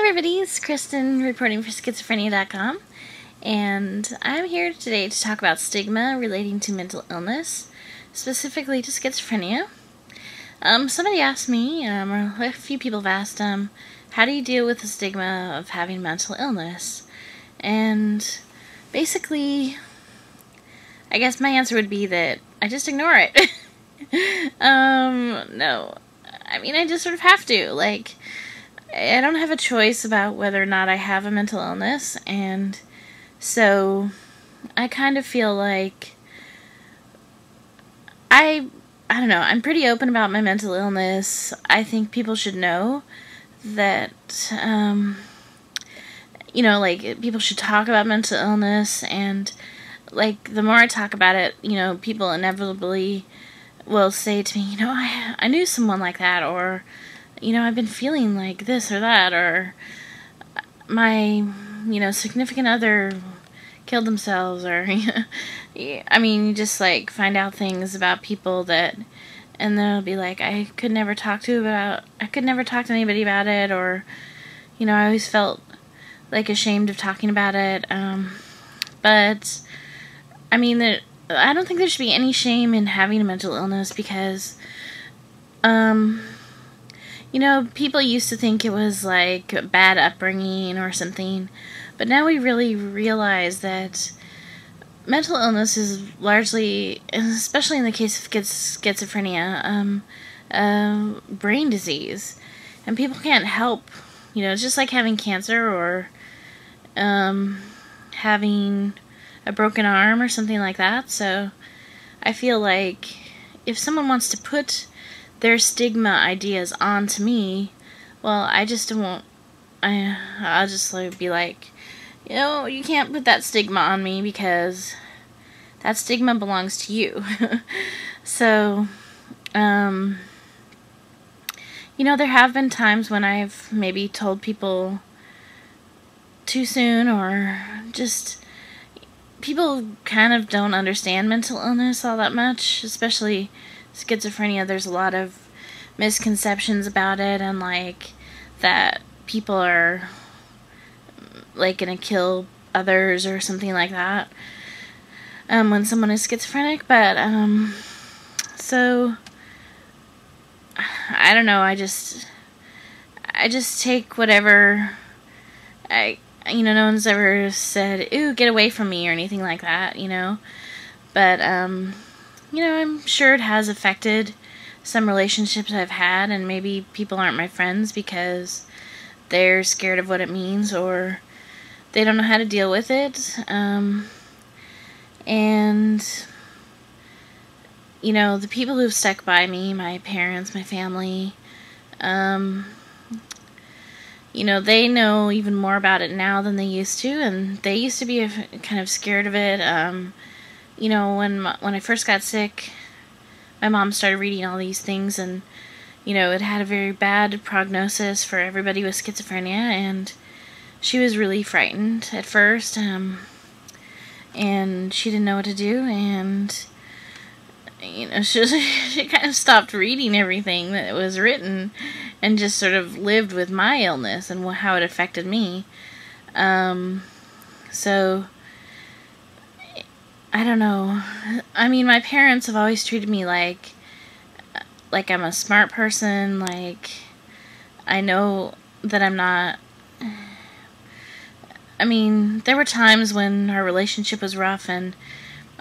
everybody, it's Kristen reporting for schizophrenia.com, and I'm here today to talk about stigma relating to mental illness, specifically to schizophrenia. Somebody asked me, or a few people have asked, how do you deal with the stigma of having mental illness? And basically, I guess my answer would be that I just ignore it. No. I mean, I just sort of have to, I don't have a choice about whether or not I have a mental illness, and so I kind of feel like I don't know, I'm pretty open about my mental illness. I think people should know that, people should talk about mental illness, and, the more I talk about it, people inevitably will say to me, I knew someone like that, or I've been feeling like this or that, or my, significant other killed themselves, or, you just, find out things about people that, and then it'll be like, I could never talk to anybody about it, or, I always felt, ashamed of talking about it, but, I don't think there should be any shame in having a mental illness, because, people used to think it was a bad upbringing or something, but now we really realize that mental illness is largely, especially in the case of schizophrenia, brain disease, and people can't help, it's just like having cancer or having a broken arm or something like that. So I feel like if someone wants to put their stigma ideas onto me, well, I just won't. I'll just be like, you can't put that stigma on me, because that stigma belongs to you. So, there have been times when I've maybe told people too soon, or just people kind of don't understand mental illness all that much, especially schizophrenia. There's a lot of misconceptions about it, and that people are gonna kill others or something like that when someone is schizophrenic. But so I don't know, I just take whatever no one's ever said, ooh, get away from me, or anything like that, but I'm sure it has affected some relationships I've had, and maybe people aren't my friends because they're scared of what it means, or they don't know how to deal with it, and the people who've stuck by me, my parents, my family, they know even more about it now than they used to, and they used to be kind of scared of it. When I first got sick, my mom started reading all these things, and, it had a very bad prognosis for everybody with schizophrenia, and she was really frightened at first, and she didn't know what to do, and, she kind of stopped reading everything that was written, and just sort of lived with my illness and how it affected me. So I don't know. My parents have always treated me like I'm a smart person, I know that I'm not. There were times when our relationship was rough, and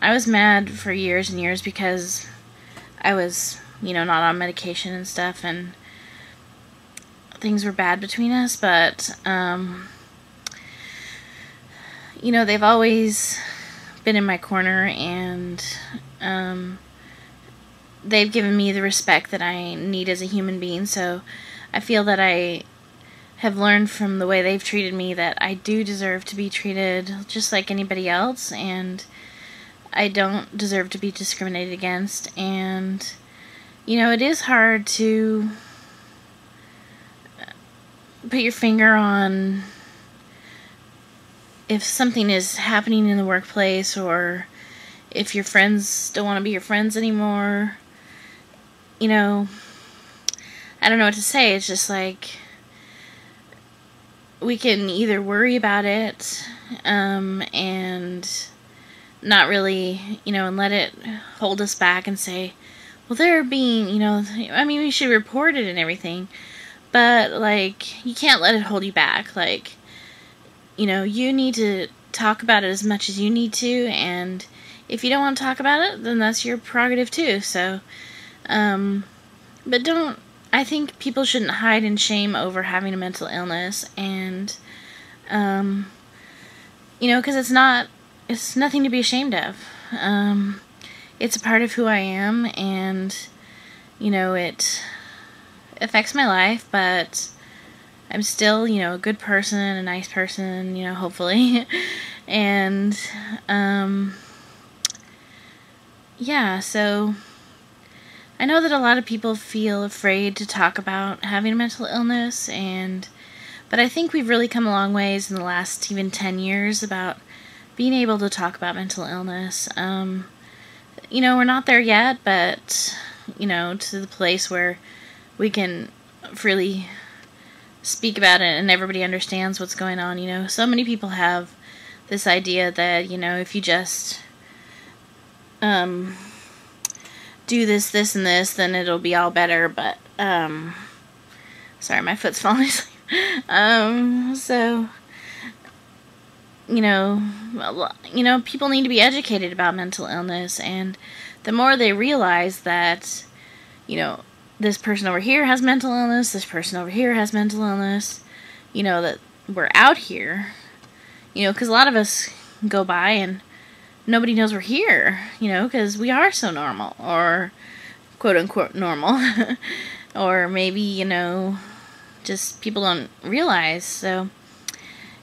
I was mad for years and years because I was, not on medication and stuff, and things were bad between us, but, they've always been in my corner, and they've given me the respect that I need as a human being, so I feel that I have learned from the way they've treated me that I do deserve to be treated just like anybody else, and I don't deserve to be discriminated against. And it is hard to put your finger on if something is happening in the workplace, or if your friends don't want to be your friends anymore. I don't know what to say. It's just we can either worry about it, and not really, and let it hold us back and say, well, they're being, I mean, we should report it and everything, but, like, you can't let it hold you back. Like, you need to talk about it as much as you need to, and if you don't want to talk about it, then that's your prerogative too. So, but I think people shouldn't hide in shame over having a mental illness, and, because it's nothing to be ashamed of. It's a part of who I am, and, it affects my life, but I'm still, a good person, a nice person, hopefully. And, yeah, so I know that a lot of people feel afraid to talk about having a mental illness, but I think we've really come a long ways in the last even 10 years about being able to talk about mental illness. We're not there yet, but, to the place where we can freely speak about it and everybody understands what's going on. So many people have this idea that, if you just do this, this, and this, then it'll be all better. But, sorry, my foot's falling asleep. So, people need to be educated about mental illness, and the more they realize that, this person over here has mental illness, this person over here has mental illness, that we're out here, because a lot of us go by and nobody knows we're here, because we are so normal, or quote-unquote normal, or maybe, just people don't realize. So,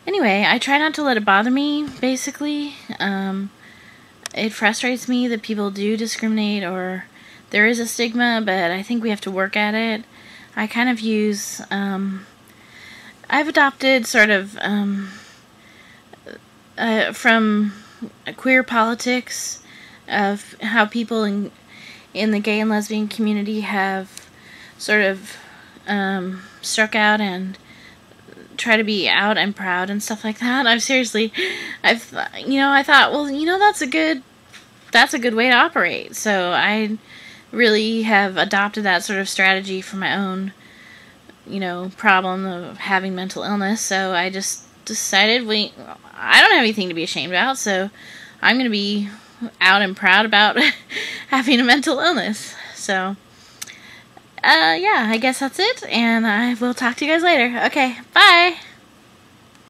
anyway, I try not to let it bother me, basically. It frustrates me that people do discriminate, or there is a stigma, but I think we have to work at it. I kind of use, I've adopted sort of, from queer politics of how people in the gay and lesbian community have sort of struck out and try to be out and proud and stuff like that. I thought, well, that's a good way to operate. So I really have adopted that sort of strategy for my own, problem of having mental illness. So I just decided, I don't have anything to be ashamed about, so I'm going to be out and proud about having a mental illness. So, yeah, I guess that's it, and I will talk to you guys later. Okay, bye!